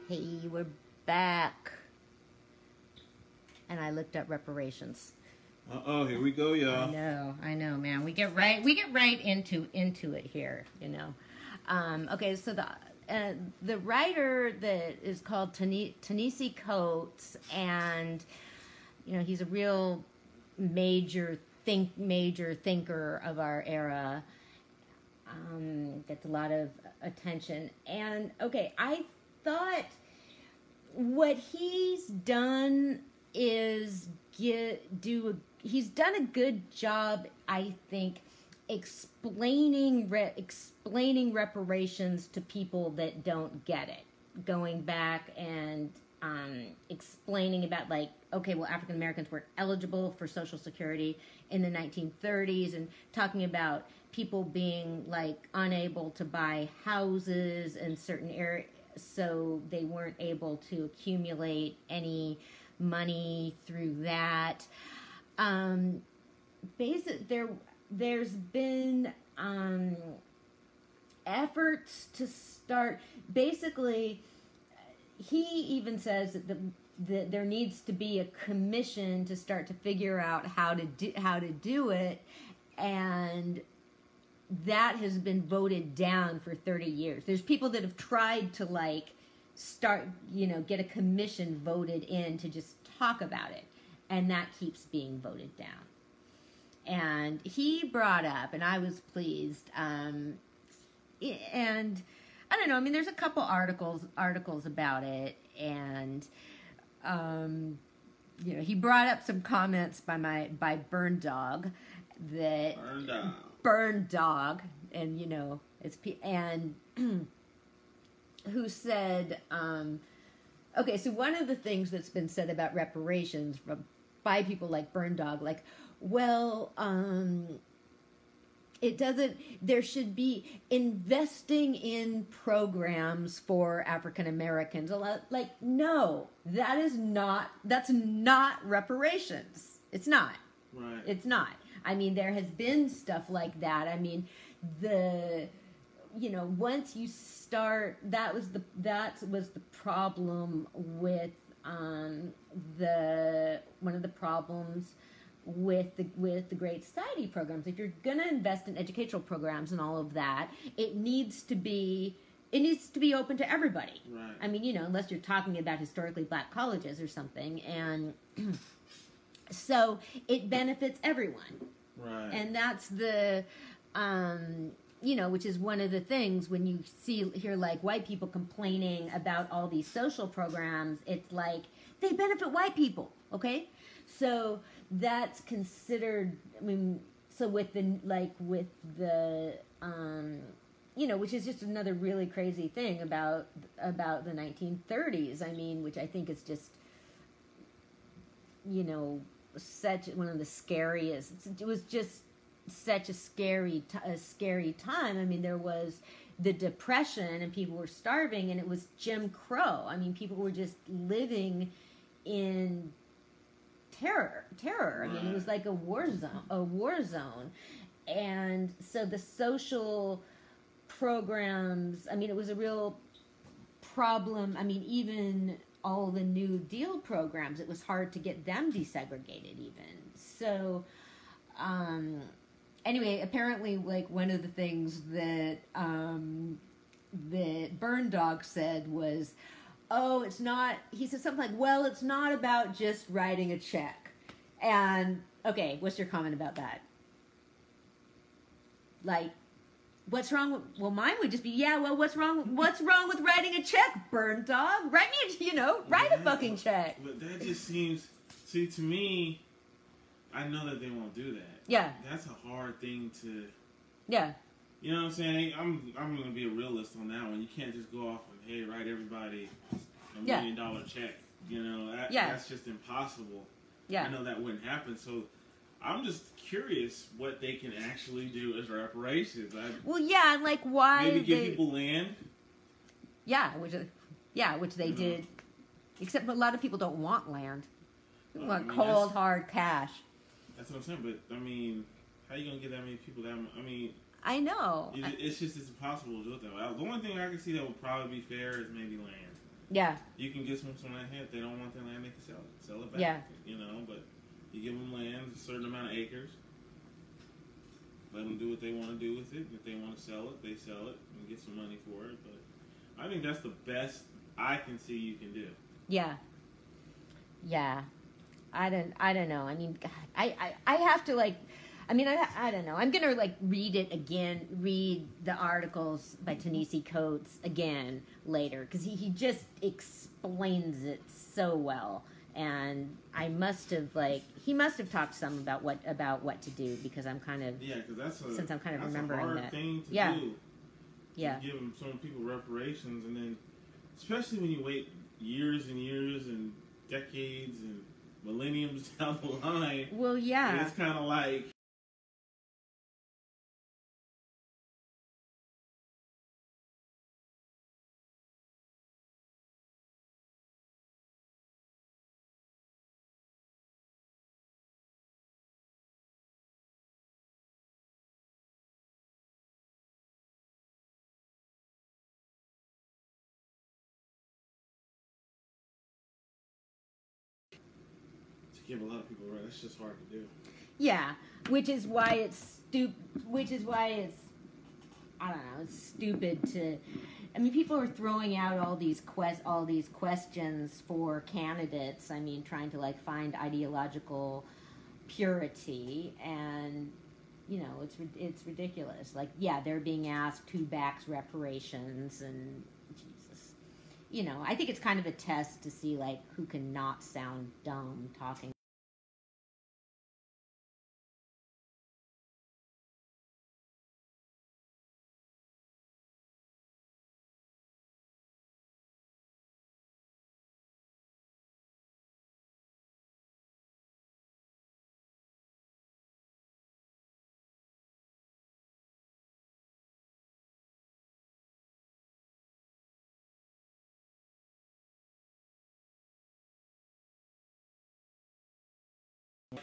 Hey, we're back. And I looked up reparations. Uh-oh, here we go, y'all. I know, man. We get right into it here, you know. Okay, so the writer that is called Ta-Nehisi Coates, and you know, he's a real major thinker of our era. Gets a lot of attention. And okay, I thought what he's done is he's done a good job, I think, explaining reparations to people that don't get it. Going back and explaining about, like, okay, well, African Americans were eligible for Social Security in the 1930s, and talking about people being, like, unable to buy houses in certain areas, so they weren't able to accumulate any money through that. There's been efforts to start. Basically, he even says that there needs to be a commission to start to figure out how to do it, and that has been voted down for 30 years. There's people that have tried to, like, start, you know, get a commission voted in to just talk about it, and that keeps being voted down. And he brought up, and I was pleased, and I don't know, I mean, there's a couple articles about it, and you know, he brought up some comments by Burn Dog, and you know, who said, okay, so one of the things that's been said about reparations by people like Burn Dog, like, well, there should be investing in programs for African Americans. Like, no, that's not reparations. It's not. Right. It's not. I mean, there has been stuff like that. I mean, you know, once you start, that was the problem with one of the problems with the Great Society programs. If you're going to invest in educational programs and all of that, it needs to be open to everybody. Right. I mean, you know, unless you're talking about historically black colleges or something, and so it benefits everyone. Right. And that's the you know, which is one of the things when you hear like white people complaining about all these social programs, it's like they benefit white people, okay? So that's considered, I mean, so with the you know, which is just another really crazy thing about the 1930s, I mean, which I think is just, you know, such one of the scariest, it was just such a scary time. I mean, there was the Depression and people were starving, and it was Jim Crow. I mean, people were just living in terror. I mean, it was like a war zone. And so the social programs, I mean, it was a real problem. I mean, even all the New Deal programs, it was hard to get them desegregated even. So, anyway, apparently, like, one of the things that that Burn Dog said was, oh, it's not, he said something like, well, it's not about just writing a check. And, okay, what's your comment about that? Like, what's wrong with, well, mine would just be, yeah, well, what's wrong with writing a check, Burn Dog? Write me, write a fucking check. But that just seems, see, to me, I know that they won't do that. Yeah. That's a hard thing to... Yeah. You know what I'm saying? I'm going to be a realist on that one. You can't just go off and, hey, write everybody a $1 million check. You know, that's just impossible. Yeah. I know that wouldn't happen. So I'm just curious what they can actually do as reparations. Well, yeah, and like why maybe give people land. Yeah, which they did. Except a lot of people don't want land. They want cold, hard cash. That's what I'm saying. But I mean, How you gonna get that many people that? I mean, I know. It's impossible to do it that way. The only thing I can see that would probably be fair is maybe land. Yeah. You can get some land here. If they don't want their land, they can sell it back. Yeah. You know, but you give them land, a certain amount of acres. Let them do what they want to do with it. If they want to sell it, they sell it and get some money for it. But I think that's the best I can see you can do. Yeah. Yeah. I don't know. I mean, God, I have to like. I mean, I don't know. I'm going to, like, read it again, read the articles by Ta-Nehisi Coates again later, because he just explains it so well. And I must have, like, he must have talked some about what to do, because I'm kind of, because since I'm kind of remembering hard that. Thing to do. Yeah. Give some people reparations, and then, especially when you wait years and years and decades and millenniums down the line. Well, yeah. It's kind of like, give a lot of people right. That's just hard to do. Yeah, which is why it's I don't know, it's stupid to. I mean, people are throwing out all these questions for candidates. I mean, trying to like find ideological purity, and you know, it's ridiculous. Like, yeah, they're being asked who backs reparations, and Jesus, you know, I think it's kind of a test to see like who can not sound dumb talking.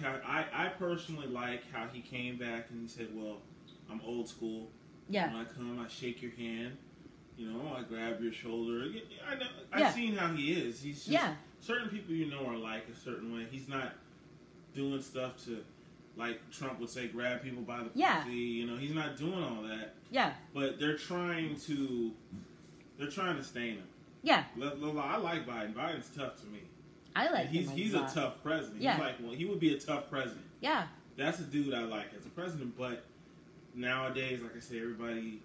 I personally like how he came back and he said, well, I'm old school. Yeah. When I come, I shake your hand. You know, I grab your shoulder. I've seen how he is. He's just, certain people you know are like a certain way. He's not doing stuff to, like Trump would say, grab people by the pussy. You know, he's not doing all that. Yeah. But they're trying to stain him. Yeah. I like Biden. Biden's tough to me. I like him. He's a tough president. Yeah. He's like, well, he would be a tough president. Yeah. That's a dude I like as a president. But nowadays, like I said, everybody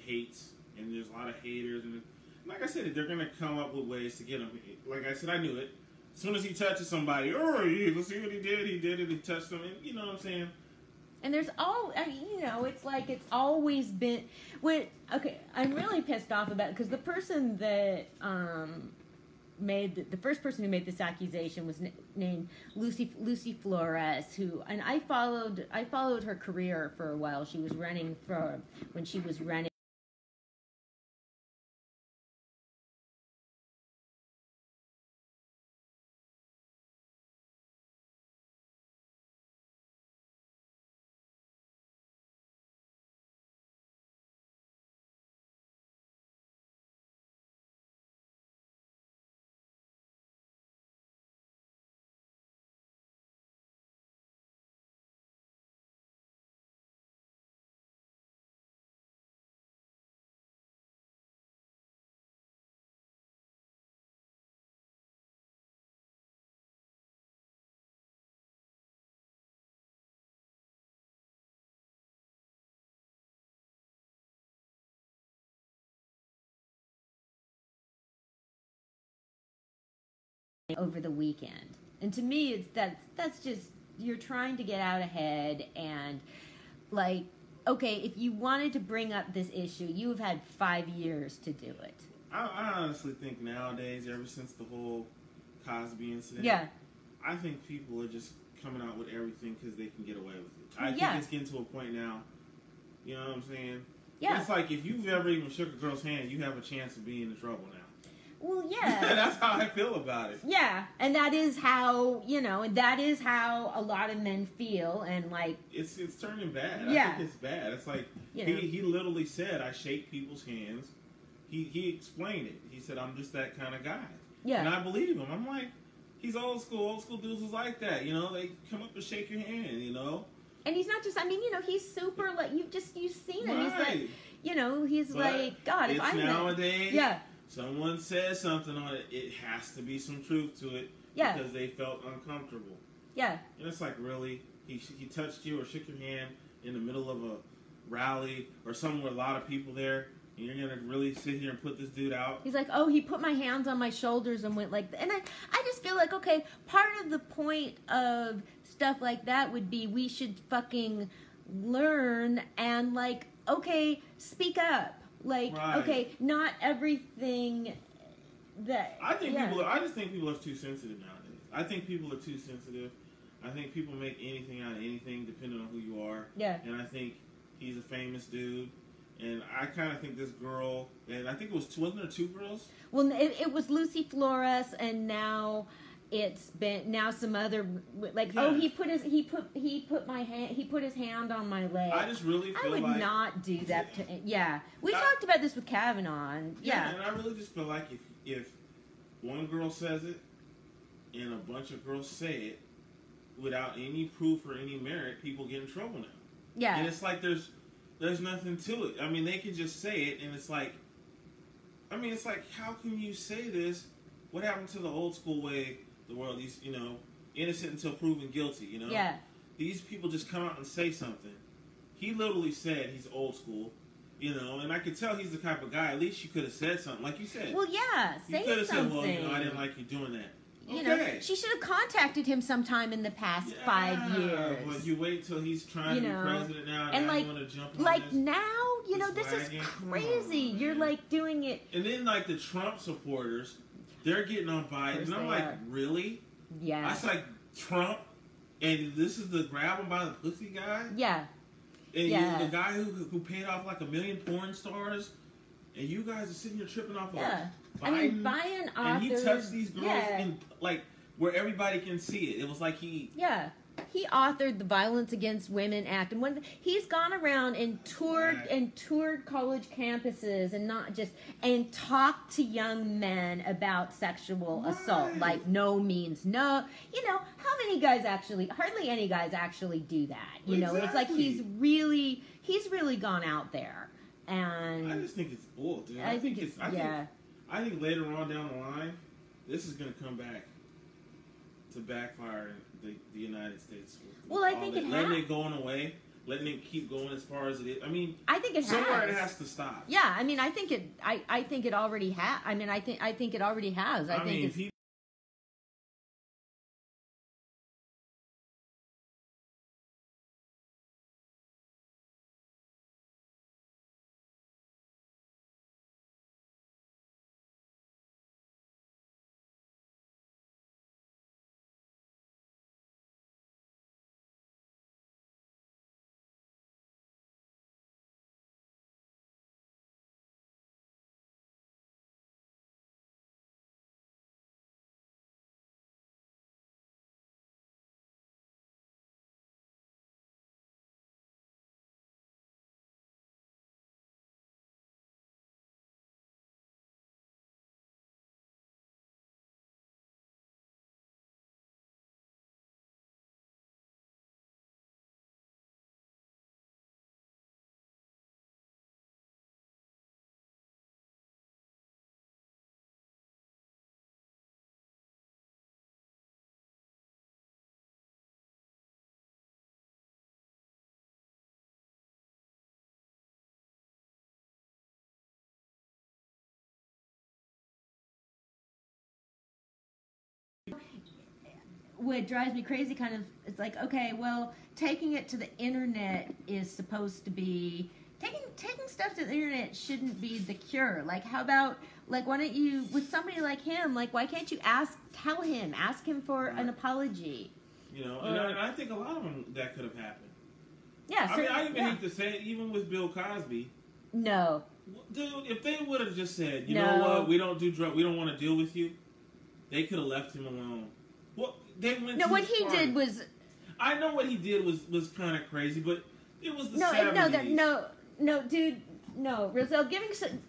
hates, and there's a lot of haters. And like I said, they're gonna come up with ways to get him. Like I said, I knew it. As soon as he touches somebody, let's see what he did. He did it. He touched them. And you know what I'm saying? And there's you know, it's like it's always been. Okay, I'm really pissed off about it because the person that the first person who made this accusation was named Lucy Flores, and I followed her career for a while. She was running when she was running over the weekend. And to me, that's just, you're trying to get out ahead, and like, okay, if you wanted to bring up this issue, you have had 5 years to do it. I honestly think nowadays, ever since the whole Cosby incident, I think people are just coming out with everything because they can get away with it. I think it's getting to a point now, you know what I'm saying? Yeah. It's like if you've ever even shook a girl's hand, you have a chance of being in trouble now. Well, yeah. That's how I feel about it. Yeah, and that is how, and that is how a lot of men feel, and like... It's turning bad. Yeah. I think it's bad. It's like, he literally said, I shake people's hands. He explained it. He said, I'm just that kind of guy. Yeah. And I believe him. I'm like, he's old school. Old school dudes is like that, They come up and shake your hand, And he's not just, he's super, like, you've seen him. Right. He's like, he's But like, God, if I nowadays, yeah. someone says something on it, it has to be some truth to it. Yeah. Because they felt uncomfortable. Yeah. And it's like, really? He touched you or shook your hand in the middle of a rally or somewhere with a lot of people there, and you're going to really sit here and put this dude out? He's like, oh, he put my hands on my shoulders and went like that. And I just feel like, okay, part of the point of stuff like that would be we should fucking learn and, like, okay, speak up. Like, right. Okay, not everything that... I just think people are too sensitive nowadays. I think people are too sensitive. I think people make anything out of anything depending on who you are. Yeah. And I think he's a famous dude. And I kind of think this girl, and I think it was wasn't there 2 girls? Well, it was Lucy Flores, and now it's been some other like. Yeah. Oh, he put his hand on my leg. I just really feel I would not do that to. Yeah, we talked about this with Kavanaugh. And, yeah, and I really just feel like if one girl says it and a bunch of girls say it without any proof or any merit, people get in trouble now. Yeah, and it's like there's nothing to it. I mean, they can just say it, and it's like, how can you say this? What happened to the old school way the world, these, innocent until proven guilty, Yeah. These people just come out and say something. He literally said he's old school, and I could tell he's the type of guy, at least you could have said something, like you said. Well, yeah, say something. You could have said, well, I didn't like you doing that. She should have contacted him sometime in the past 5 years. But you wait till he's trying to be president now, and like, you want to jump on like this, now, this is crazy. You're like doing it. And then like the Trump supporters, they're getting on Biden, and I'm like, really? Yeah. That's like Trump, and this is the grab him by the pussy guy. Yeah. And the guy who paid off like 1 million porn stars, and you guys are sitting here tripping off of Biden. I mean, Biden authored... And he touched these girls in, like, where everybody can see it. It was like he... Yeah. He authored the Violence Against Women Act, and he's gone around and toured college campuses and talked to young men about sexual assault. Like, no means no. How many guys hardly any guys actually do that. It's like he's really gone out there. And I just think it's bull, dude. I think I think later on down the line, this is going to come back to backfire in the United States. Well, I think it has. Letting it go away, letting it keep going as far as it is. I mean, I think it somewhere has. It has to stop. Yeah, I mean, I think it already has. I mean, I think it already has. I think it's... What drives me crazy it's like, okay, well, taking it to the internet is supposed to be... Taking stuff to the internet shouldn't be the cure. Like, how about, like, why don't you, with somebody like him, like, why can't you ask him for an apology? And I think a lot of them, that could have happened. Yeah, I even hate to say it, even with Bill Cosby, No. Dude, if they would have just said, you No. know what, we don't do drugs, we don't want to deal with you, they could have left him alone. Well, they went. No, to what his he party. did was. I know what he did was kind of crazy, but it was the No, 70s. no, dude. No, Rizal,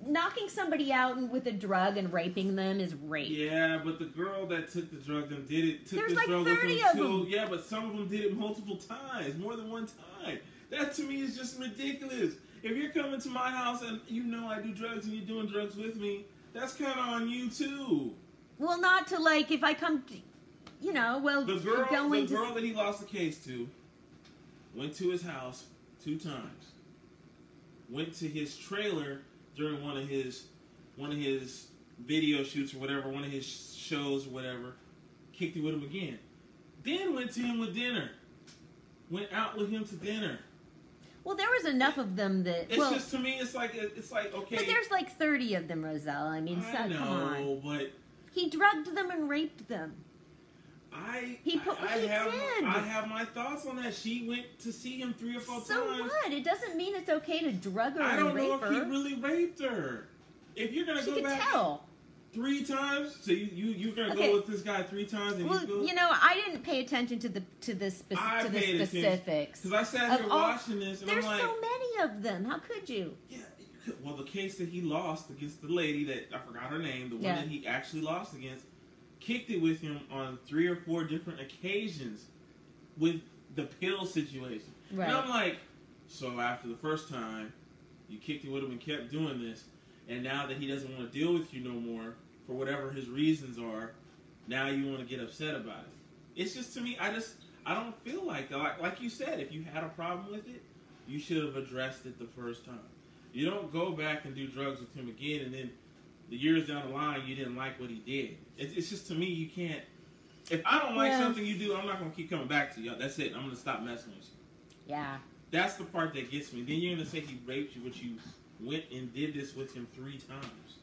knocking somebody out with a drug and raping them is rape. Yeah, but the girl that took the drugs and did it took There's the like drugs 30 with of him them. too. Yeah, but some of them did it multiple times, more than one time. That to me is just ridiculous. If you're coming to my house and you know I do drugs and you're doing drugs with me, that's kind of on you too. Well, not to like if I come, you know. Well, The girl that he lost the case to went to his house 2 times. Went to his trailer during one of his video shoots or whatever, one of his shows or whatever. Kicked it with him again. Then went to him with dinner. Went out with him to dinner. Well, there was enough of them that. It's just to me, it's like okay. But there's like 30 of them, Roselle. I mean, I know, come on. but He drugged them and raped them. I did. have my thoughts on that. She went to see him 3 or 4 times. So what? It doesn't mean it's okay to drug her I and don't rape know if her. he really raped her. If you're gonna She go could back tell. 3 times, so you're gonna Okay. go with this guy 3 times, and Well, you know, I didn't pay attention to the specifics. Because I sat here watching this, and I'm There's like, so many of them. How could you? yeah. Well, the case that he lost against the lady that I forgot her name, the one that he actually lost against, kicked it with him on 3 or 4 different occasions with the pill situation. Right. And I'm like, so after the first time, you kicked it with him and kept doing this, and now that he doesn't want to deal with you no more, for whatever his reasons are, now you want to get upset about it. It's just, to me, I don't feel like that. Like you said, if you had a problem with it, you should have addressed it the first time. You don't go back and do drugs with him again, and then the years down the line, you didn't like what he did. It's just, to me, you can't. If I don't like something you do, I'm not going to keep coming back to you. That's it. I'm going to stop messing with you. Yeah. That's the part that gets me. Then you're going to say he raped you, but you went and did this with him 3 times.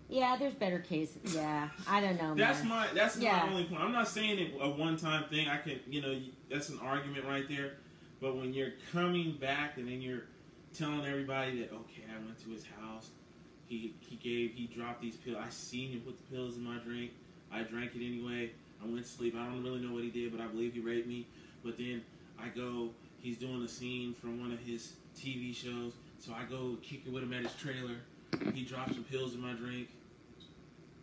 Yeah, there's better cases. Yeah, I don't know. That's man. my only point. I'm not saying it a one-time thing. I can, that's an argument right there. But when you're coming back and then you're telling everybody that, okay, I went to his house, he dropped these pills. I seen him put the pills in my drink. I drank it anyway. I went to sleep. I don't really know what he did, but I believe he raped me. But then I go, he's doing a scene from one of his TV shows, so I go kick it with him at his trailer. He drops some pills in my drink.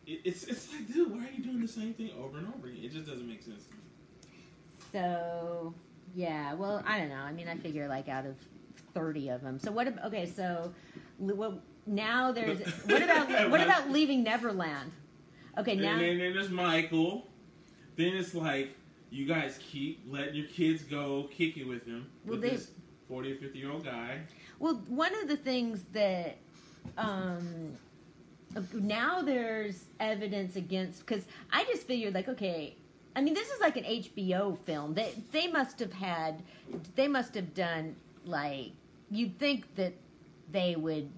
It's like, dude, why are you doing the same thing over and over again? It just doesn't make sense to me. So, yeah, well, I don't know. I mean, I figure like out of 30 of them. So now there's, what about Leaving Neverland? Okay, now. And then there's Michael. Then it's like, you guys keep letting your kids go kick it with him. With this 40 or 50-year-old guy. Well, one of the things that, now there's evidence against, because I just figured like, okay, I mean, this is like an HBO film. They must have done like, you'd think that they would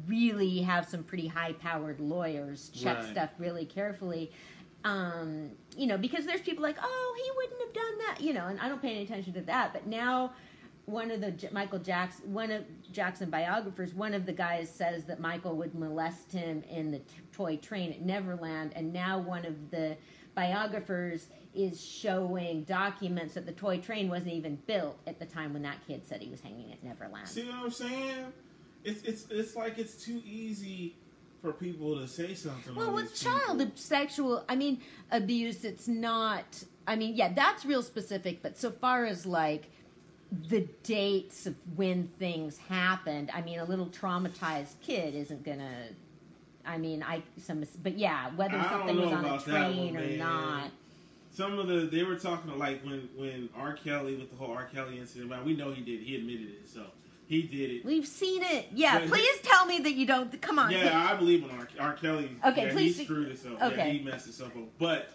really have some pretty high-powered lawyers check stuff really carefully. Because there's people like, oh, he wouldn't have done that, and I don't pay any attention to that. But now one of the Jackson biographers, one of the guys says that Michael would molest him in the toy train at Neverland, and now one of the biographers is showing documents that the toy train wasn't even built at the time when that kid said he was hanging at Neverland. See what I'm saying? It's like it's too easy for people to say something. Well, with sexual abuse, it's not. I mean, yeah, that's real specific. But so far as like the dates of when things happened, I mean, a little traumatized kid isn't gonna. But yeah, whether something was on a train or not. They were talking like when R. Kelly, with the whole R. Kelly incident, we know he did. He admitted it himself. He did it. We've seen it. Yeah, but please tell me that you don't. Come on. Yeah, I believe in R. Kelly. Okay, yeah, please. He screwed himself. Okay. Yeah, he messed himself up. But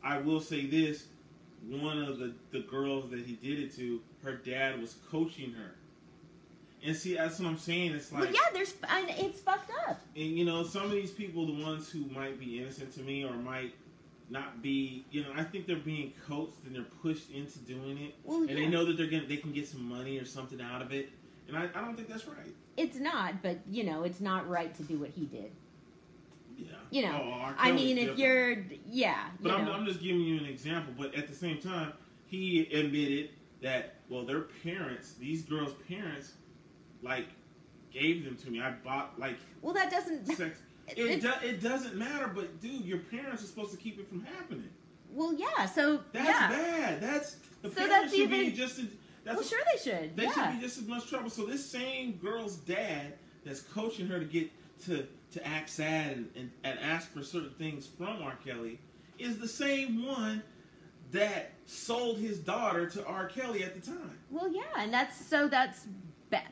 I will say this: one of the girls that he did it to, her dad was coaching her. And see, that's what I'm saying. It's like, well, yeah, it's fucked up. And some of these people, the ones who might be innocent to me or might not be, I think they're being coached and they're pushed into doing it, and they know that they can get some money or something out of it. And I don't think that's right. It's not, but, it's not right to do what he did. Yeah. I mean, if you're, But I'm just giving you an example. But at the same time, he admitted that, well, their parents, these girls' parents, like, gave them to me. I bought, like... Well, that doesn't... Sex. It doesn't matter, but, dude, your parents are supposed to keep it from happening. Well, yeah, so... That's bad. The so parents that's should even... be just... sure they should. They should be just as much trouble. So this same girl's dad that's coaching her to get to act sad and ask for certain things from R. Kelly is the same one that sold his daughter to R. Kelly at the time. Well, yeah, and that's bad.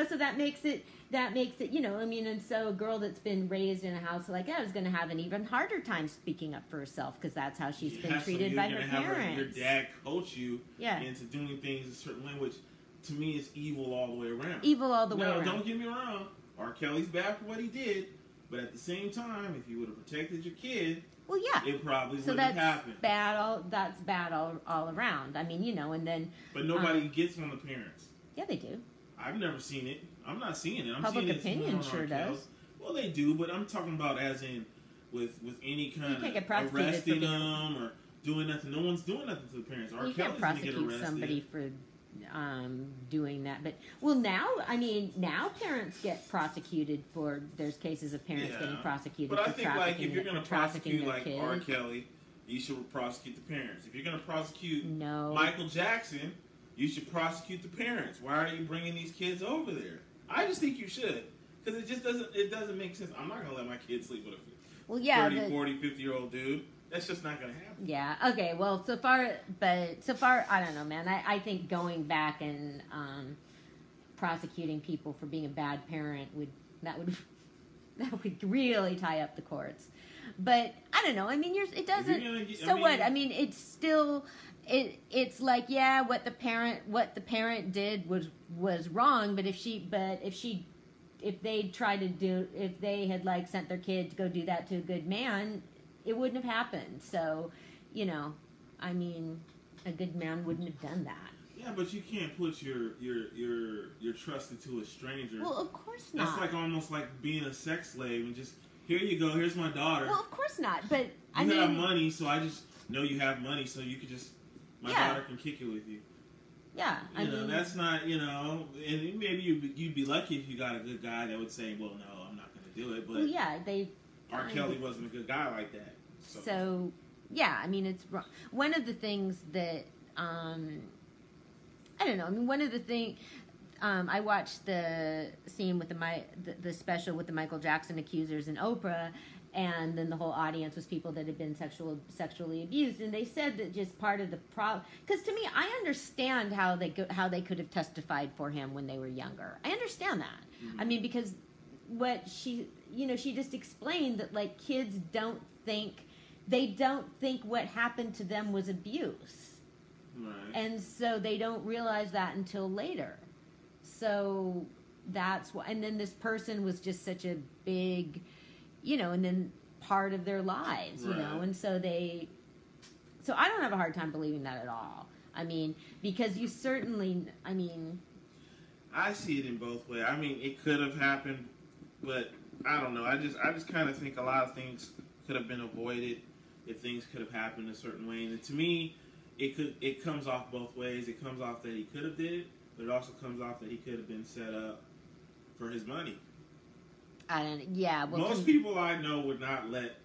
So that makes it, and so a girl that's been raised in a house like that is going to have an even harder time speaking up for herself because that's how she's been treated by her parents. Your dad coach you into doing things a certain way, which to me is evil all the way around. Evil all the way around. Don't get me wrong. R. Kelly's bad for what he did, but at the same time, if you would have protected your kid, well, yeah, it probably wouldn't have happened. That's bad all around. I mean, and then... But nobody gets on the parents. Yeah, they do. I've never seen it. I'm not seeing it. Public opinion sure does. Well, they do, but I'm talking about as in with any kind of arresting them or doing nothing. No one's doing nothing to the parents. You can't prosecute somebody for doing that. But now parents get prosecuted for. There's cases of parents getting prosecuted. But I think if you're going to prosecute like kid. R. Kelly, you should prosecute the parents. If you're going to prosecute Michael Jackson, you should prosecute the parents. Why are you bringing these kids over there? I just think you should. Because it doesn't make sense. I'm not going to let my kids sleep with a 30, 40, 50-year-old dude. That's just not going to happen. Yeah, okay, well, so far, I don't know, man. I think going back and prosecuting people for being a bad parent would really tie up the courts. But, I don't know, I mean, it doesn't, what? I mean, it's still... It's like, yeah, what the parent did was wrong, but if they had like sent their kid to go do that to a good man, it wouldn't have happened. So, I mean, a good man wouldn't have done that. Yeah, but you can't put your trust into a stranger. Well, of course not. That's like almost like being a sex slave and just, here you go, here's my daughter. Well, of course not, but you have money, so I just know you have money, so you could just, my daughter can kick it with you. Yeah, I mean, that's not, and maybe you'd be lucky if you got a good guy that would say, well, no, I'm not going to do it, but well, yeah, R. Kelly wasn't a good guy like that. So yeah, I mean, it's wrong. One of the things that, I don't know, I mean, one of the things, I watched the scene with the special with the Michael Jackson accusers in Oprah, and then the whole audience was people that had been sexually abused, and they said that just part of the problem, because to me, I understand how they could have testified for him when they were younger. I understand that. Mm-hmm. I mean, because what she just explained that like kids don't think what happened to them was abuse, right. And so they don't realize that until later. So that's why, and then this person was just such a big, and then part of their lives, right. And so I don't have a hard time believing that at all. I mean, because you certainly, I see it in both ways. I mean, it could have happened, but I don't know. I just kind of think a lot of things could have been avoided if things could have happened a certain way. And to me, it comes off both ways. It comes off that he could have did it, but it also comes off that he could have been set up for his money. Most people I know would not let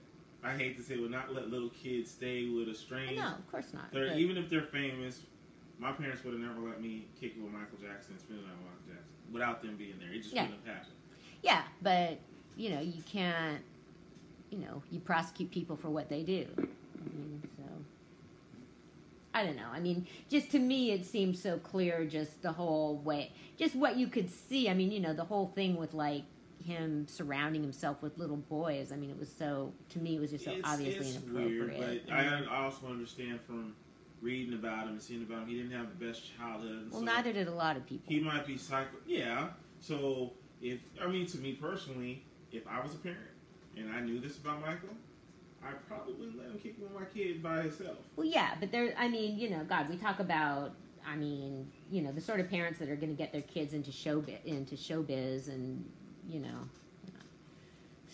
little kids stay with a stranger. No, of course not. Even if they're famous, my parents would have never let me kick it with Michael Jackson and spend it on Michael Jackson without them being there. It just wouldn't have happened. Yeah, but, you can't, you prosecute people for what they do. I don't know. I mean, just to me, it seems so clear, just the whole way, just what you could see. I mean, the whole thing with, like, him surrounding himself with little boys. I mean, it was so, to me, it was just so obviously inappropriate. Weird, but I also understand from reading about him and seeing about him, he didn't have the best childhood. Well, so neither did a lot of people. He might be so to me personally, if I was a parent and I knew this about Michael, I probably wouldn't let him kick with my kid by himself. Well, yeah, but God, we talk about, the sort of parents that are going to get their kids into showbiz, and you know.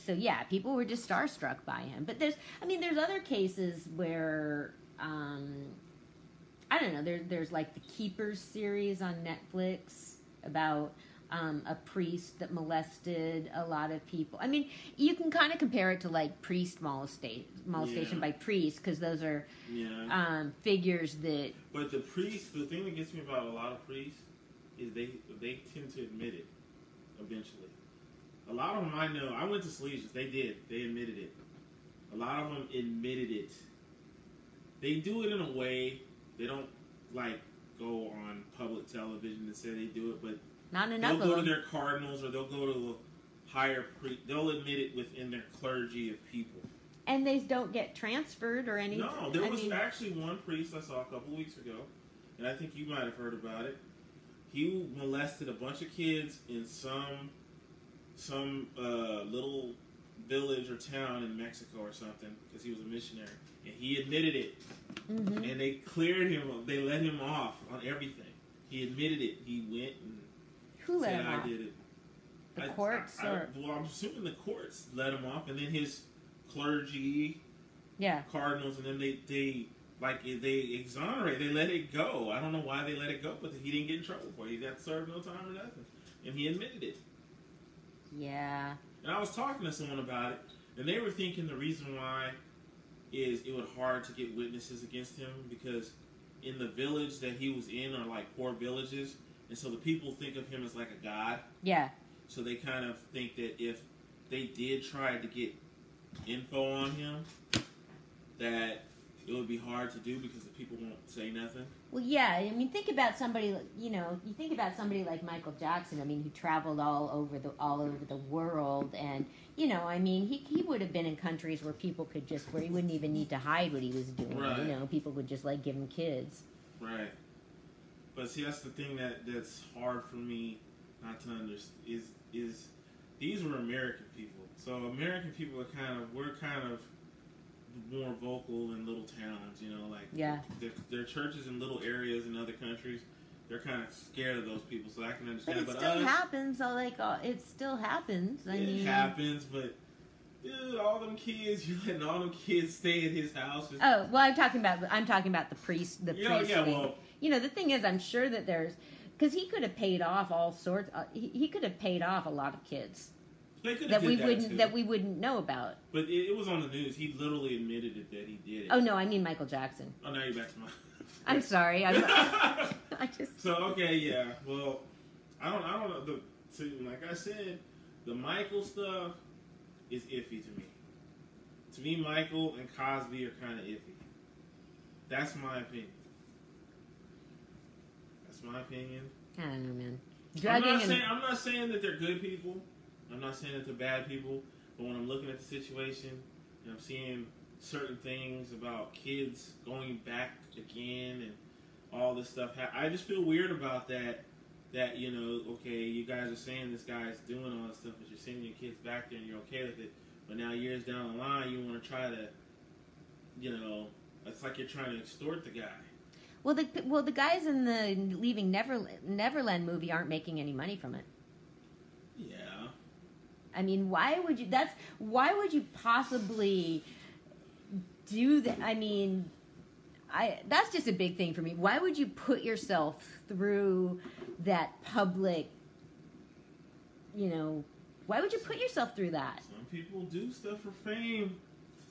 So yeah, people were just starstruck by him. But there's other cases where I don't know. There's like the Keepers series on Netflix about a priest that molested a lot of people. I mean, you can kind of compare it to like priest molestation by priest, because those are figures that. But the thing that gets me about a lot of priests is they tend to admit it eventually. A lot of them I know, I went to Salesians. They did. They admitted it. A lot of them admitted it. They do it in a way. They don't like go on public television and say they do it, but not enough. They'll go to their cardinals, or they'll go to a higher priest. They'll admit it within their clergy of people. And they don't get transferred or anything. No, there was actually one priest I saw a couple of weeks ago, and I think you might have heard about it. He molested a bunch of kids in some little village or town in Mexico or something, because he was a missionary, and he admitted it. Mm-hmm. And they cleared him. They let him off on everything. He admitted it. He went and who let him off? I did it. The courts? Well, I'm assuming the courts let him off, and then his clergy, cardinals, and then they exonerate. They let it go. I don't know why they let it go, but he didn't get in trouble for it. He got served no time or nothing, and he admitted it. Yeah. And I was talking to someone about it, and they were thinking the reason why is it was hard to get witnesses against him, because in the village that he was in are like poor villages, and so the people think of him as like a god. Yeah. So they kind of think that if they did try to get info on him, that it would be hard to do because the people won't say nothing. Well, yeah. I mean, think about somebody. You think about somebody like Michael Jackson. I mean, who traveled all over the world, and I mean, he would have been in countries where people could where he wouldn't even need to hide what he was doing. Right. People would just like give him kids. Right. But see, that's the thing that's hard for me not to understand is these were American people. So American people we're kind of more vocal in little towns, their churches in little areas in other countries, they're kind of scared of those people, so I can understand. But it still happens. So it still happens. It happens, but dude, all them kids, you're letting all them kids stay at his house. Oh well, I'm talking about the priest. The priest thing. Well, the thing is, I'm sure that because he could have paid off all sorts. He could have paid off a lot of kids. That we wouldn't know about. But it was on the news. He literally admitted it that he did it. Oh no, I mean Michael Jackson. Oh, now you're back to my. I'm sorry. I just. So okay, yeah. Well, I don't know. Like I said, the Michael stuff is iffy to me. To me, Michael and Cosby are kind of iffy. That's my opinion. I don't know, man. I'm not saying that they're good people. I'm not saying that they're bad people, but when I'm looking at the situation and I'm seeing certain things about kids going back again and all this stuff, I just feel weird about that. That, okay, you guys are saying this guy's doing all this stuff, but you're sending your kids back there and you're okay with it. But now years down the line, you want to try to, it's like you're trying to extort the guy. Well, the guys in the Leaving Neverland movie aren't making any money from it. Yeah. I mean, why would you possibly do that? I mean, that's just a big thing for me. Why would you put yourself through that public, why would you put yourself through that? Some people do stuff for fame.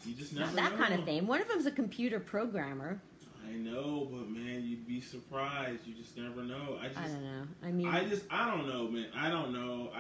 You just never know. Not that kind of fame. One of them's a computer programmer. I know, but man, you'd be surprised. You just never know. I don't know. I mean, I don't know, man. I don't know.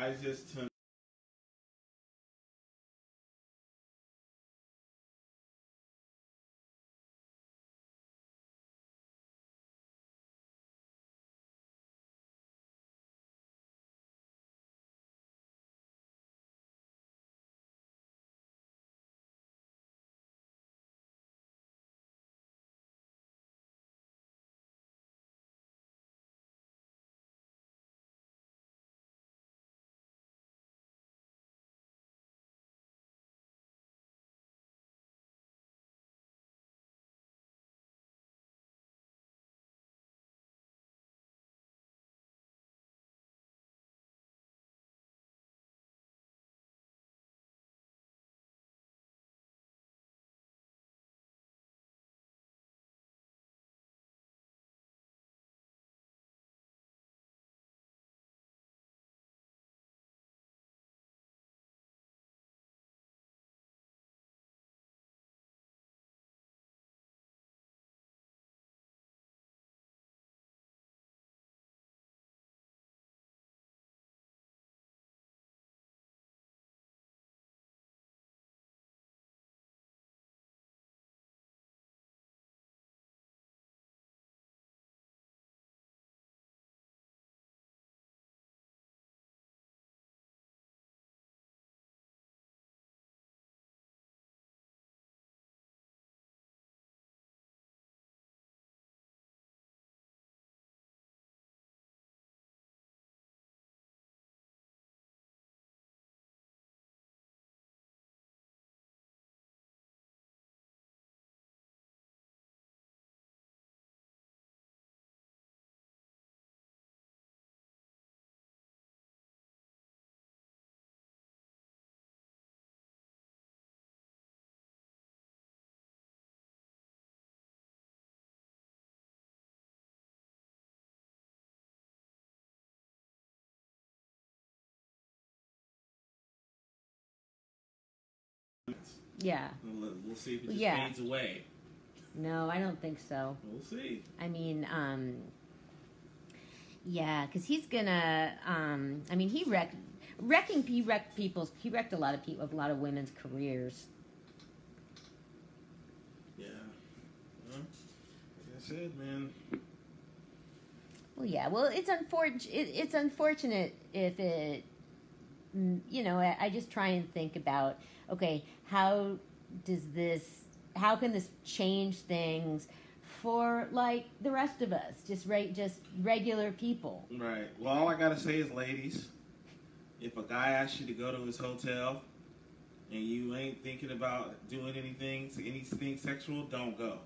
Yeah. We'll see if it just fades away. No, I don't think so. We'll see. I mean, yeah, because he's gonna. I mean, he wrecked a lot of women's careers. Yeah. Well, like I said, man. Well, yeah. Well, it's unfortunate if it. You know, I just try and think about, okay, how can this change things for, like, the rest of us, just regular people? Right. Well, all I gotta say is, ladies, if a guy asks you to go to his hotel and you ain't thinking about doing anything sexual, don't go.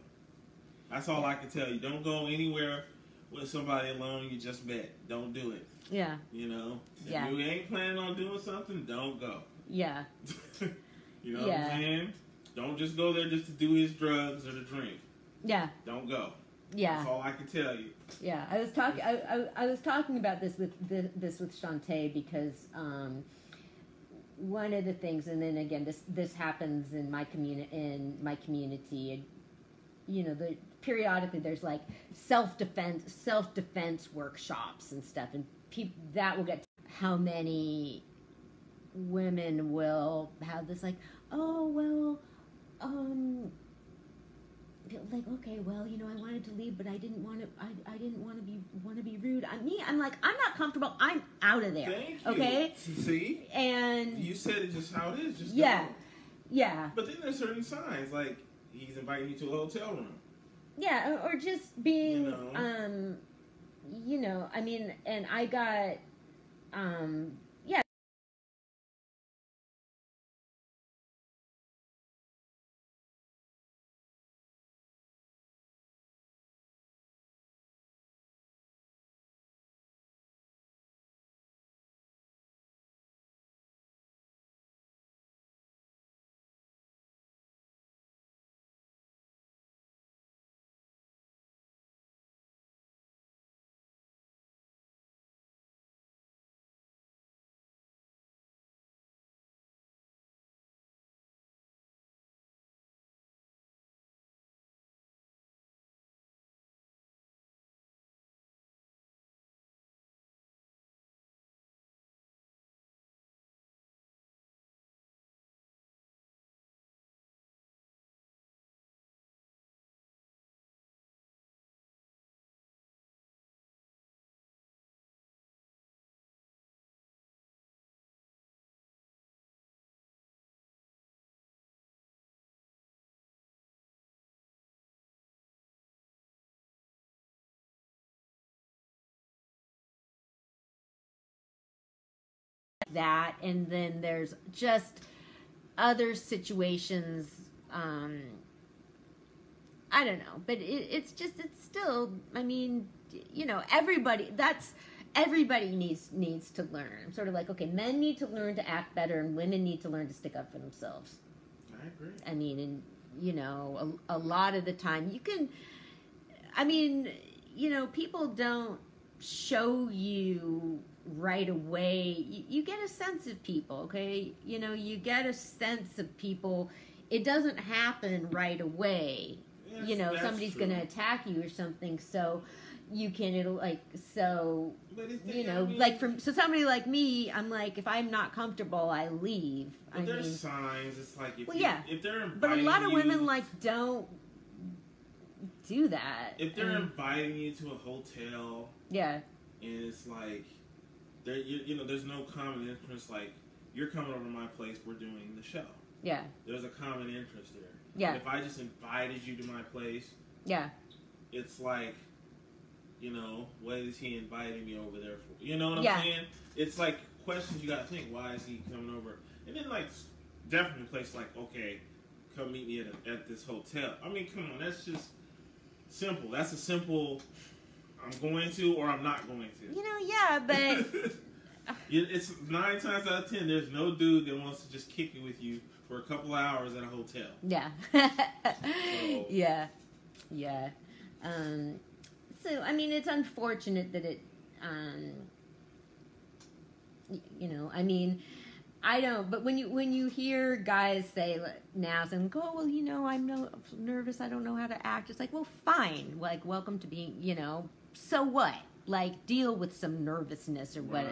That's all I can tell you. Don't go anywhere with somebody alone you just met. Don't do it. Yeah. You know? If you ain't planning on doing something, don't go. Yeah. You know what I'm saying? Don't just go there just to do his drugs or to drink. Yeah. Don't go. Yeah. That's all I can tell you. Yeah. I was talking about this with Shantae because one of the things, and then again, this happens in my community. You know, periodically there's like self-defense workshops and stuff, and that will get to how many women will have this, like, oh well, like, okay, well, you know, I wanted to leave, but I didn't want to be rude. I'm like, I'm not comfortable. I'm out of there. Thank you. Okay. See, and you said it just how it is. Just yeah, go. Yeah. But then there's certain signs, like he's inviting you to a hotel room. Yeah, or just being, you know. I mean, and I got, yeah. That, and then there's just other situations, I don't know, but it's still, I mean, you know, everybody needs to learn. I'm sort of like, okay, men need to learn to act better and women need to learn to stick up for themselves. I agree. I mean, and, you know, a lot of the time you can, I mean, you know, people don't show you right away. You get a sense of people, okay? You know, you get a sense of people. It doesn't happen right away. Yes, you know, somebody's true. going to attack you or something, so you can, so, you know, like, so somebody like me, I'm like, if I'm not comfortable, I leave. But there's signs. It's like, if they're inviting but a lot of you, women, like, don't do that. If they're inviting you to a hotel, yeah, and it's like, you know, there's no common interest. Like, you're coming over to my place, we're doing the show. Yeah. There's a common interest there. Yeah. And if I just invited you to my place, yeah, it's like, you know, what is he inviting me over there for? You know what I'm saying? It's like questions you got to think. Why is he coming over? And then, like, definitely a place like, okay, come meet me at this hotel. I mean, come on, that's just simple. That's a simple, I'm going to or I'm not going to. You know, yeah, but it's 9 times out of 10, there's no dude that wants to just kick it with you for a couple of hours at a hotel. Yeah. So. Yeah. So, I mean, it's unfortunate that it, you know, I mean, I don't. But when you hear guys say now, and go, well, you know, I'm nervous. I don't know how to act. It's like, well, fine. Like, welcome to being, you know. So what? Like, deal with some nervousness or what,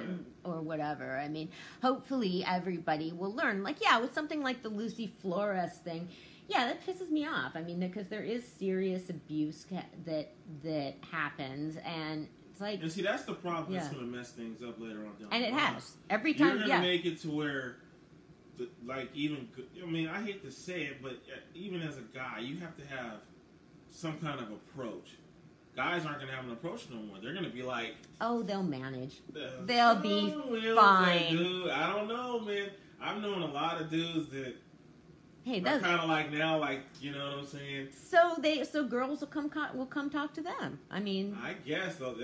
or whatever. I mean, hopefully everybody will learn. Like, yeah, with something like the Lucy Flores thing, yeah, that pisses me off. I mean, because there is serious abuse that happens, and it's like, and see, that's the problem. That's going to mess things up later on. And it has every time. You're going to make it to where, like, even, I mean, I hate to say it, but even as a guy, you have to have some kind of approach. Guys aren't going to have an approach no more. They're going to be like... Oh, they'll manage. They'll be fine. Dude, I don't know, man. I've known a lot of dudes that are kind of like now, like, you know what I'm saying? So girls will come talk to them. I mean... I guess, though.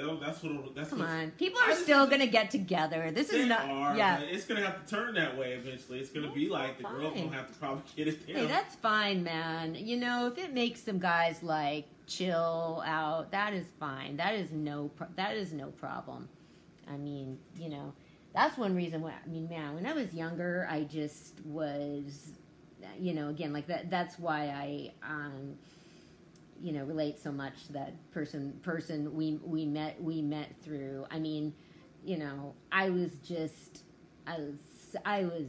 Come on. People are still going to get together. This is not... Yeah. It's going to have to turn that way eventually. It's going to be like the girls don't have to probably get it down. Hey, that's fine, man. You know, if it makes some guys, like... chill out, that is fine. That is no problem. I mean, you know, that's one reason why, I mean, man, when I was younger, I just was, you know, again, like that's why I you know, relate so much to that person we met through. I mean, you know, I was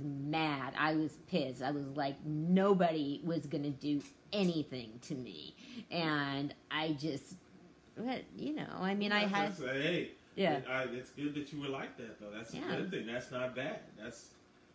mad. I was pissed. I was like, nobody was gonna do anything to me, and I just, you know, I mean, it's good that you were like that, though. That's a good thing. That's not bad. That's,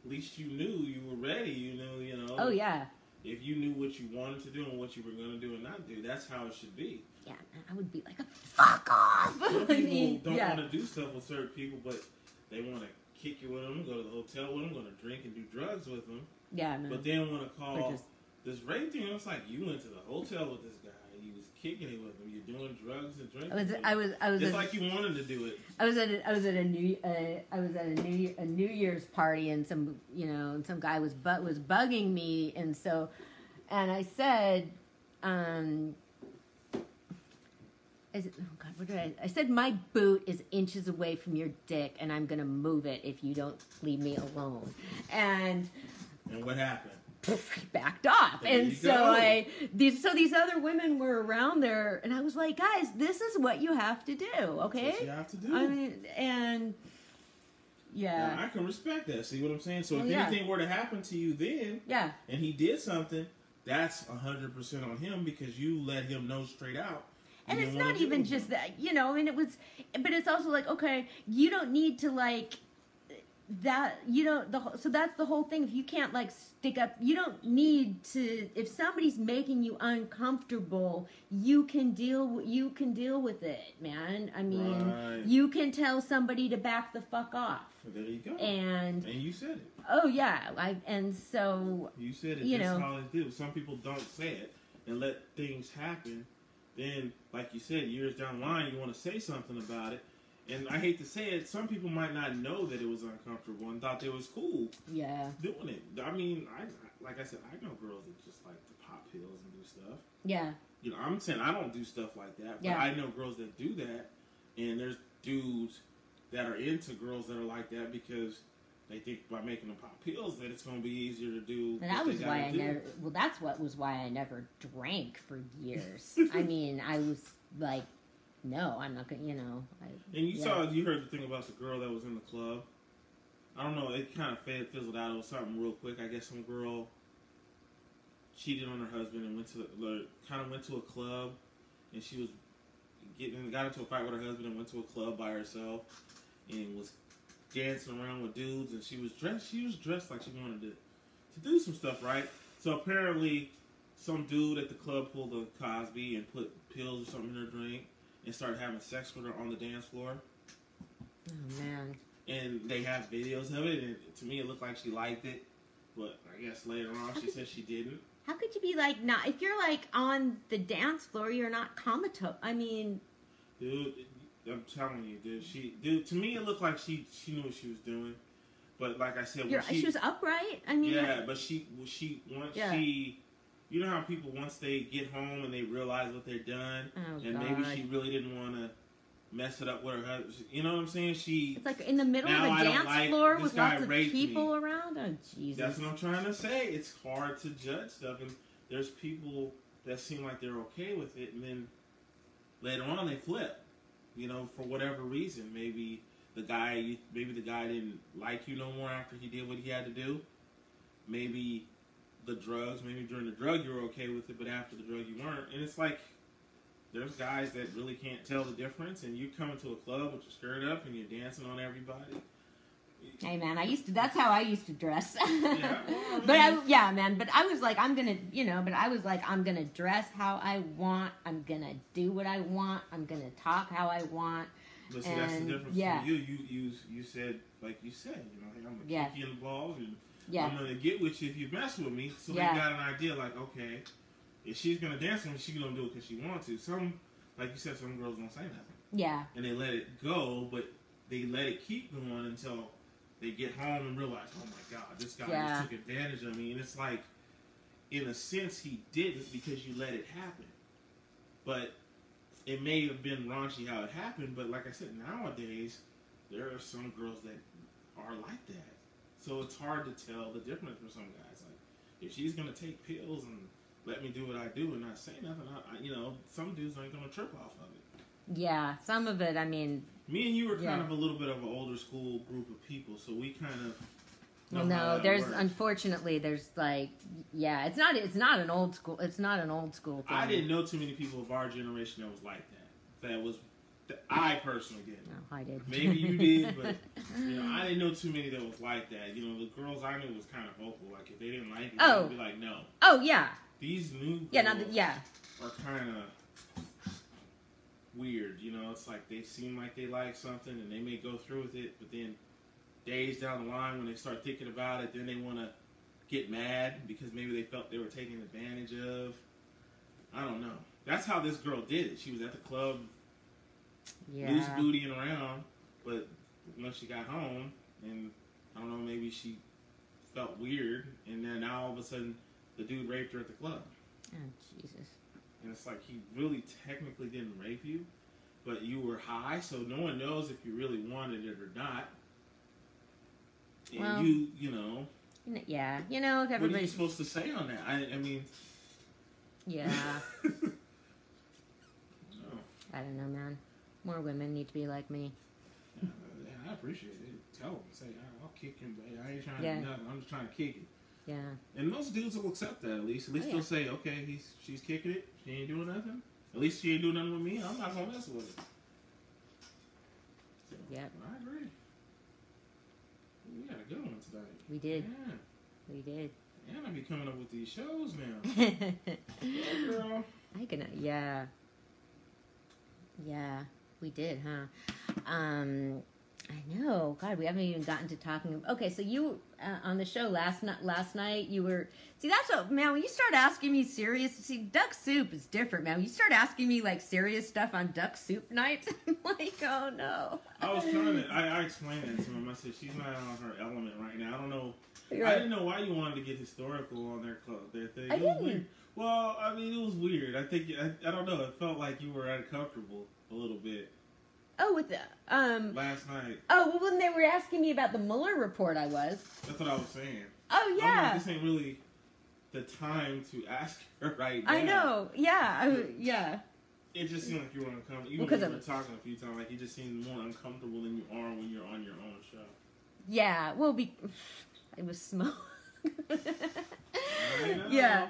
at least you knew, you were ready. You know. Oh yeah. If you knew what you wanted to do and what you were going to do and not do, that's how it should be. Yeah, I would be like, fuck off. Some people don't want to do stuff with certain people, but they want to kick you with them, go to the hotel with them, go to drink and do drugs with them. Yeah, no. But then want to call this rape thing. It's like, you went to the hotel with this guy. You was kicking it with him. You're doing drugs and drinking. I was. It's like you wanted to do it. I was at a New Year's party, and some guy was bugging me, and I said, I said, my boot is inches away from your dick, and I'm gonna move it if you don't leave me alone. And what happened? He backed off. And so these other women were around there, and I was like, guys, this is what you have to do, okay? That's what you have to do. I mean, and yeah. Now, I can respect that. See what I'm saying? So if anything were to happen to you then, and he did something, that's 100% on him, because you let him know straight out. And it's not even just that, you know, and but it's also like, okay, you don't need to, like, that, you know, so that's the whole thing. If you can't, like, stick up, you don't need to, if somebody's making you uncomfortable, you can deal with it, man. I mean, you can tell somebody to back the fuck off. There you go. And you said it. Oh, yeah. And so, you said it. You That's know, how it do. Some people don't say it and let things happen. Then, like you said, years down the line, you want to say something about it. And I hate to say it, some people might not know that it was uncomfortable and thought it was cool doing it. I mean, like I said, I know girls that just like to pop pills and do stuff. Yeah. You know, I'm saying I don't do stuff like that, but I know girls that do that. And there's dudes that are into girls that are like that because they think by making them pop pills that it's going to be easier to do. And that was why I never. Well, that's what was why I never drank for years. I mean, I was like, no, I'm not gonna. You know. And you heard the thing about the girl that was in the club. I don't know. It kind of fizzled out. It was something real quick. I guess some girl cheated on her husband and went to a club, and she was got into a fight with her husband and went to a club by herself and was dancing around with dudes, and she was dressed like she wanted to do some stuff, right? So apparently some dude at the club pulled a Cosby and put pills or something in her drink and started having sex with her on the dance floor. Oh, man. And they have videos of it, and to me it looked like she liked it, but I guess later on she said she didn't. How could you be like, not, if you're like on the dance floor, you're not comatose. I mean, dude, I'm telling you, dude, to me it looked like she knew what she was doing. But like I said, she was upright. I mean, but she you know how people, once they get home and they realize what they're done, and maybe she really didn't want to mess it up with her husband. You know what I'm saying? It's like in the middle of a dance floor with lots of people around. Oh, Jesus. That's what I'm trying to say. It's hard to judge stuff, and there's people that seem like they're okay with it, and then later on they flip. You know, for whatever reason, maybe the guy didn't like you no more after he did what he had to do. Maybe the drugs. Maybe during the drug you were okay with it, but after the drug you weren't. And it's like, there's guys that really can't tell the difference, and you come into a club with your skirt up and you're dancing on everybody. Hey man, that's how I used to dress. Yeah, well, but I was like, I'm gonna dress how I want. I'm gonna do what I want. I'm gonna talk how I want. But see, that's the difference from you. You said, like you said, you know, hey, I'm gonna kick you in the balls, and I'm gonna get with you if you mess with me. So they got an idea, like, okay, if she's gonna dance with me, she's gonna do it because she wants to. Some, like you said, some girls don't say nothing. Yeah. And they let it go, but they let it keep going until they get home and realize, oh my God, this guy just took advantage of me. And it's like, in a sense, he didn't because you let it happen. But it may have been raunchy how it happened, but like I said, nowadays, there are some girls that are like that. So it's hard to tell the difference for some guys. Like, if she's going to take pills and let me do what I do and not say nothing, some dudes ain't going to trip off of it. Yeah, some of it, I mean... Me and you were kind of a little bit of an older school group of people, so we kind of... Unfortunately, there's like, it's not an old school thing. I didn't know too many people of our generation that was like that. I personally didn't. No, I did. Maybe you did, but I didn't know too many that was like that. You know, the girls I knew was kind of vocal. Like if they didn't like it, they'd be like, no. Oh yeah. These new girls are kind of weird. You know, it's like they seem like they like something and they may go through with it, but then days down the line when they start thinking about it, then they want to get mad because maybe they felt they were taken advantage of. I don't know. That's how this girl did it. She was at the club, loose bootying around, but when she got home, and I don't know, maybe she felt weird, and then now all of a sudden the dude raped her at the club. Oh, Jesus. And it's like he really technically didn't rape you, but you were high, so no one knows if you really wanted it or not. And well, you know. Yeah, if everybody... What are you supposed to say on that? I mean... Yeah. No. I don't know, man. More women need to be like me. Yeah, I appreciate it. Tell them. Say, I'll kick him, baby. I ain't trying to do nothing. I'm just trying to kick it. Yeah. And most dudes will accept that, at least. At least they'll say, okay, she's kicking it. She ain't doing nothing. At least she ain't doing nothing with me. I'm not going to mess with it. So, yep. I agree. We had a good one tonight. We did. Yeah. We did. And I be coming up with these shows now. Yeah, girl. Yeah, we did, huh? I know. God, we haven't even gotten to talking. Okay, so you on the show last night. You were that's what, man. When you start asking me Duck Soup is different, man. When you start asking me like serious stuff on Duck Soup nights, I'm like, oh no. I was trying to. I explained that to him. I said she's not on her element right now. I don't know. Right. I didn't know why you wanted to get historical on their thing. I didn't. Weird. Well, I mean, it was weird. I think I don't know. It felt like you were uncomfortable a little bit. Oh, with the last night. Oh, well, when they were asking me about the Mueller report, I was. That's what I was saying. Oh yeah. I'm like, this ain't really the time to ask her right now. I know. Yeah. Yeah. It just seemed like you were uncomfortable. Even when we were talking a few times, like you just seemed more uncomfortable than you are when you're on your own show. Yeah. Well, it was smoke. Yeah.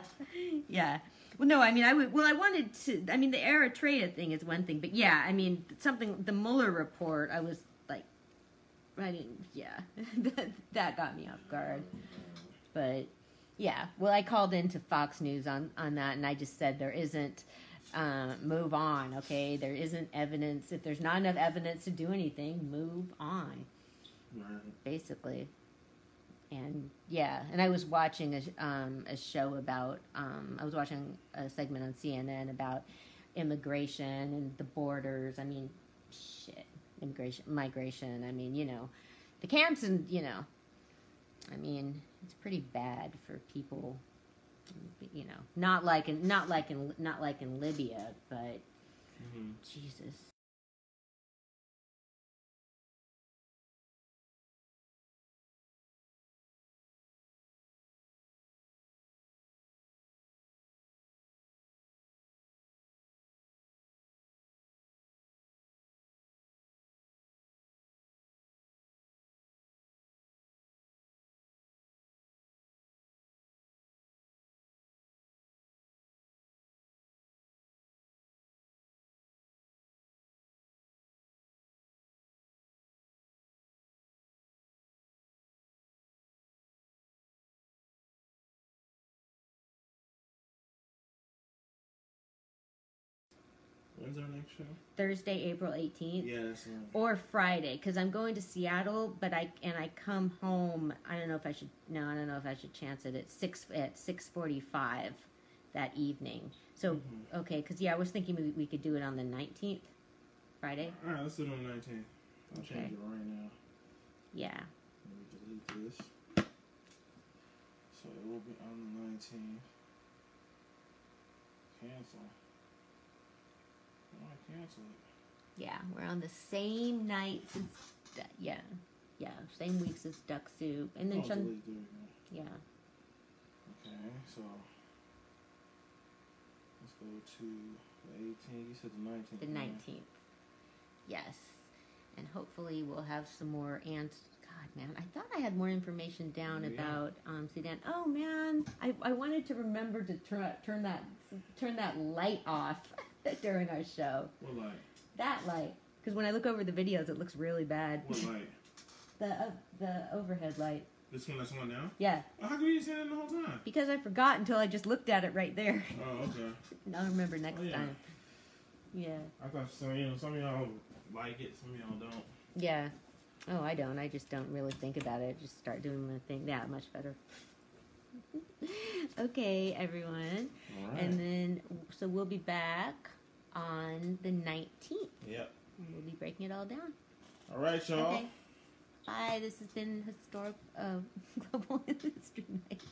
Yeah. Well, no, I mean, I wanted to, I mean, the Eritrea thing is one thing, but yeah, I mean, the Mueller report, I was like, that got me off guard. But yeah, well, I called into Fox News on that, and I just said there isn't, move on, okay? There isn't evidence. If there's not enough evidence to do anything, move on. Right. Basically. And yeah, and I was watching a show about, I was watching a segment on CNN about immigration and the borders. I mean, migration. I mean, the camps and, I mean, it's pretty bad for people, not like in Libya, but Jesus. When's our next show? Thursday, April 18th. Yeah, that's right. Or Friday, because I'm going to Seattle, but I come home. I don't know if I should. No, I don't know if I should chance it at 6:45 that evening. So okay, because I was thinking we could do it on the 19th, Friday. All right, let's do it on the 19th. I'll Okay. change it right now. Yeah. Let me delete this. So it will be on the 19th. Cancel. Why do I cancel it? Yeah, we're on the same nights as same weeks as Duck Soup, and then Delete there, yeah. Okay, so let's go to the 18th. You said the 19th. The 19th. Yes. And hopefully we'll have some more God, man, I thought I had more information down about Sudan. Oh, man, I wanted to remember to turn that light off during our show. What light? That light. Because when I look over the videos, it looks really bad. What light? The overhead light. This one that's on now? Yeah. How come you didn't say that the whole time? Because I forgot until I just looked at it right there. Oh, okay. I'll remember next time. Yeah. I thought some of y'all like it, some of y'all don't. Yeah. Oh, I don't. I just don't really think about it. Just start doing my thing. Yeah, much better. Okay, everyone. All right. And then, so we'll be back on the 19th. Yep. And we'll be breaking it all down. All right, y'all. Okay. Bye. This has been Global History Night.